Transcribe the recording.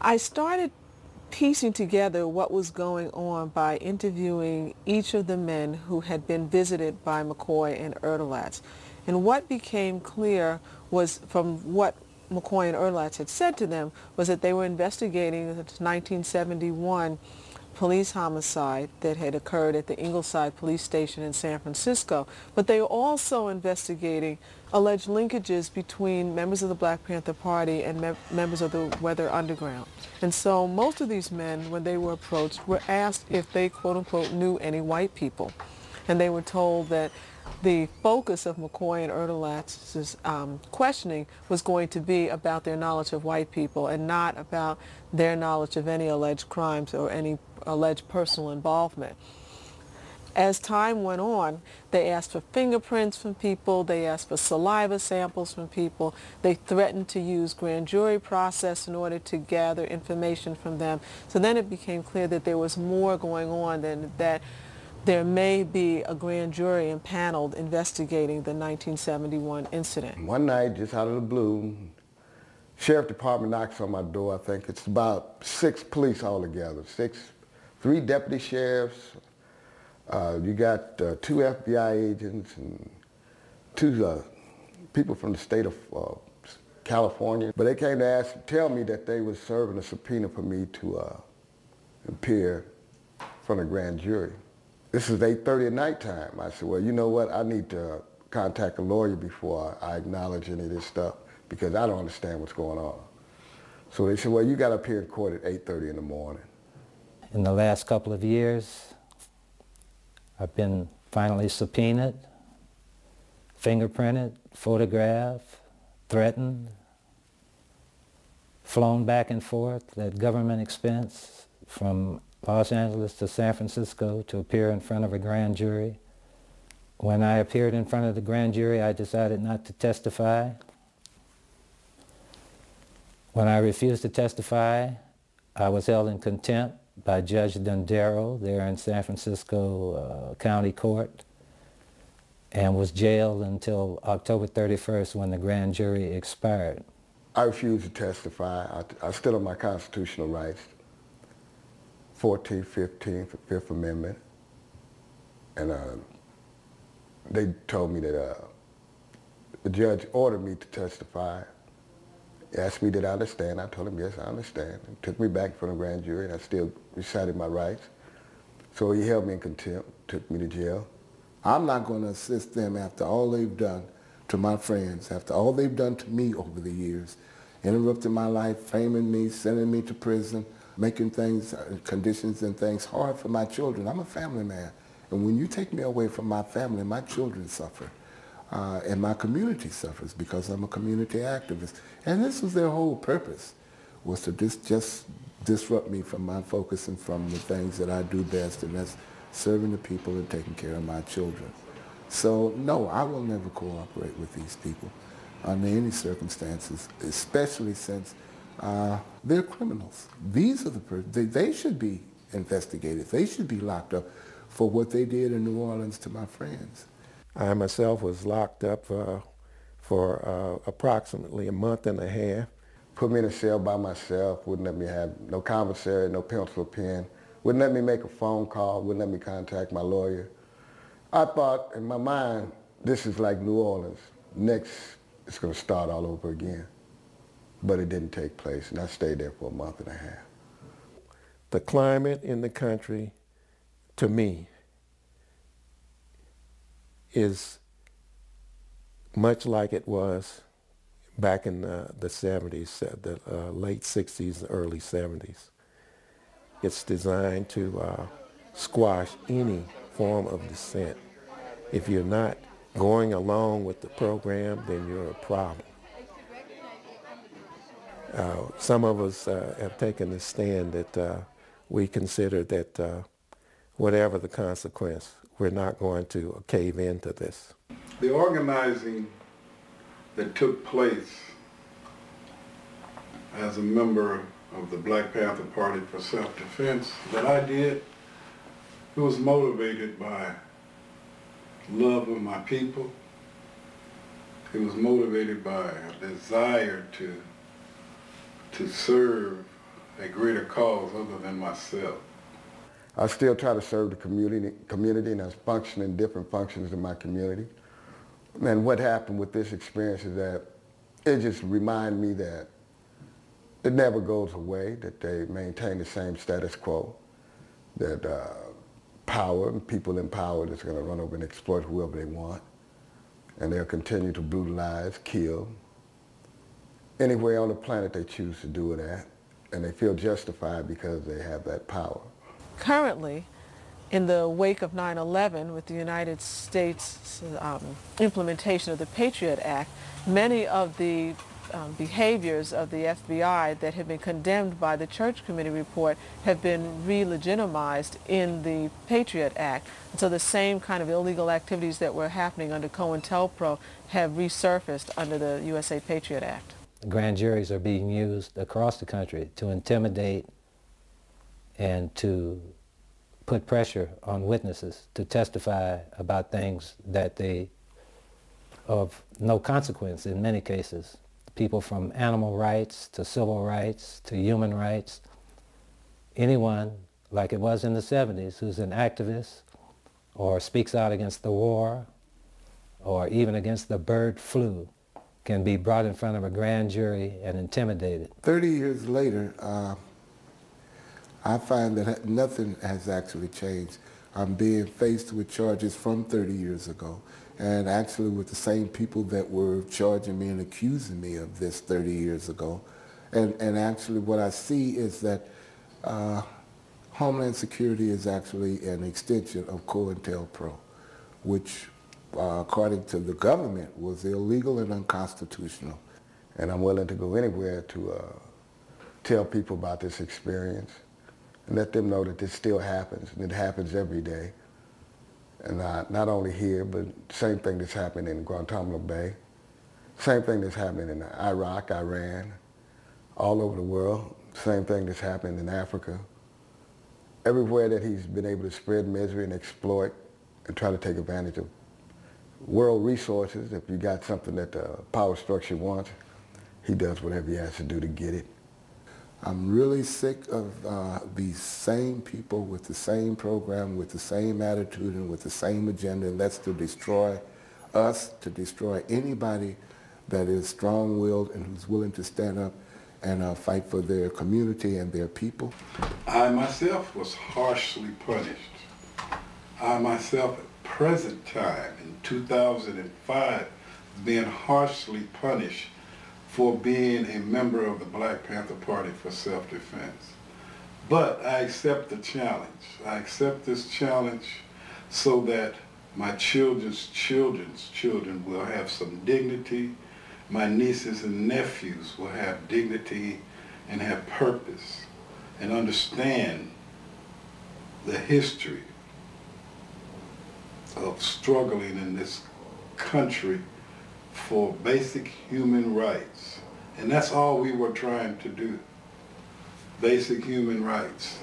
I started piecing together what was going on by interviewing each of the men who had been visited by McCoy and Erdelatz. And what became clear was, from what McCoy and Erdelatz had said to them, was that they were investigating the 1971 police homicide that had occurred at the Ingleside police station in San Francisco. But they were also investigating alleged linkages between members of the Black Panther Party and members of the Weather Underground. And so most of these men, when they were approached, were asked if they, quote unquote, knew any white people. And they were told that the focus of McCoy and Erdelatz's questioning was going to be about their knowledge of white people and not about their knowledge of any alleged crimes or any alleged personal involvement. As time went on, they asked for fingerprints from people, they asked for saliva samples from people, they threatened to use grand jury process in order to gather information from them. So then it became clear that there was more going on than that. There may be a grand jury impaneled investigating the 1971 incident. One night, just out of the blue, sheriff department knocks on my door. I think it's about 6 police altogether, 3 deputy sheriffs. You got 2 FBI agents and 2 people from the state of California. But they came to tell me that they were serving a subpoena for me to appear in front of a grand jury. This is 8:30 at nighttime. I said, well, you know what? I need to contact a lawyer before I acknowledge any of this stuff because I don't understand what's going on. So they said, well, you got to appear in court at 8:30 in the morning. In the last couple of years, I've been finally subpoenaed, fingerprinted, photographed, threatened, flown back and forth at government expense from Los Angeles to San Francisco to appear in front of a grand jury. When I appeared in front of the grand jury, I decided not to testify. When I refused to testify, I was held in contempt by Judge Dondero there in San Francisco County Court and was jailed until October 31st when the grand jury expired. I refused to testify. I stood on my constitutional rights, 14th, 15th, 5th Amendment, and they told me that the judge ordered me to testify. He asked me, did I understand? I told him, yes, I understand. And took me back from the grand jury, and I still recited my rights. So he held me in contempt, took me to jail. I'm not going to assist them after all they've done to my friends, after all they've done to me over the years, interrupting my life, framing me, sending me to prison, making things, conditions and things hard for my children. I'm a family man. And when you take me away from my family, my children suffer. And my community suffers because I'm a community activist. And this was their whole purpose, was to just disrupt me from my focus and from the things that I do best, and that's serving the people and taking care of my children. So no, I will never cooperate with these people under any circumstances, especially since they're criminals. These are they should be investigated. They should be locked up for what they did in New Orleans to my friends. I myself was locked up for approximately a month and a half. Put me in a cell by myself, wouldn't let me have no commissary, no pencil or pen, wouldn't let me make a phone call, wouldn't let me contact my lawyer. I thought in my mind, this is like New Orleans. Next, it's going to start all over again. But it didn't take place, and I stayed there for a month and a half. The climate in the country, to me, is much like it was back in the 70s, the late 60s, early 70s. It's designed to squash any form of dissent. If you're not going along with the program, then you're a problem. Some of us have taken the stand that we consider that whatever the consequence, we're not going to cave into this. The organizing that took place as a member of the Black Panther Party for Self-Defense that I did, it was motivated by love of my people. It was motivated by a desire to serve a greater cause other than myself. I still try to serve the community and I function in different functions in my community. And what happened with this experience is that it just reminded me that it never goes away, that they maintain the same status quo, that power and people in power that's going to run over and exploit whoever they want. And they'll continue to brutalize, kill, anywhere on the planet they choose to do it at. And they feel justified because they have that power. Currently, in the wake of 9/11, with the United States implementation of the Patriot Act, many of the behaviors of the FBI that have been condemned by the Church Committee report have been re-legitimized in the Patriot Act. And so the same kind of illegal activities that were happening under COINTELPRO have resurfaced under the USA Patriot Act. Grand juries are being used across the country to intimidate and to put pressure on witnesses to testify about things that they of no consequence in many cases. People from animal rights to civil rights to human rights. Anyone, like it was in the 70s, who's an activist or speaks out against the war or even against the bird flu can be brought in front of a grand jury and intimidated. 30 years later, I find that nothing has actually changed. I'm being faced with charges from 30 years ago, and actually with the same people that were charging me and accusing me of this 30 years ago. And actually what I see is that Homeland Security is actually an extension of COINTELPRO, which according to the government was illegal and unconstitutional. And I'm willing to go anywhere to tell people about this experience and let them know that this still happens, and it happens every day. And not only here, but same thing that's happening in Guantanamo Bay, same thing that's happening in Iraq, Iran, all over the world, same thing that's happening in Africa. Everywhere that he's been able to spread misery and exploit and try to take advantage of world resources. If you got something that the power structure wants, he does whatever he has to do to get it. I'm really sick of these same people with the same program, with the same attitude, and with the same agenda, and that's to destroy us, to destroy anybody that is strong-willed and who's willing to stand up and fight for their community and their people. I myself was harshly punished. I myself at present time in 2005 being harshly punished for being a member of the Black Panther Party for self-defense. But I accept the challenge. I accept this challenge so that my children's children will have some dignity. My nieces and nephews will have dignity and have purpose and understand the history of struggling in this country for basic human rights. And that's all we were trying to do. Basic human rights.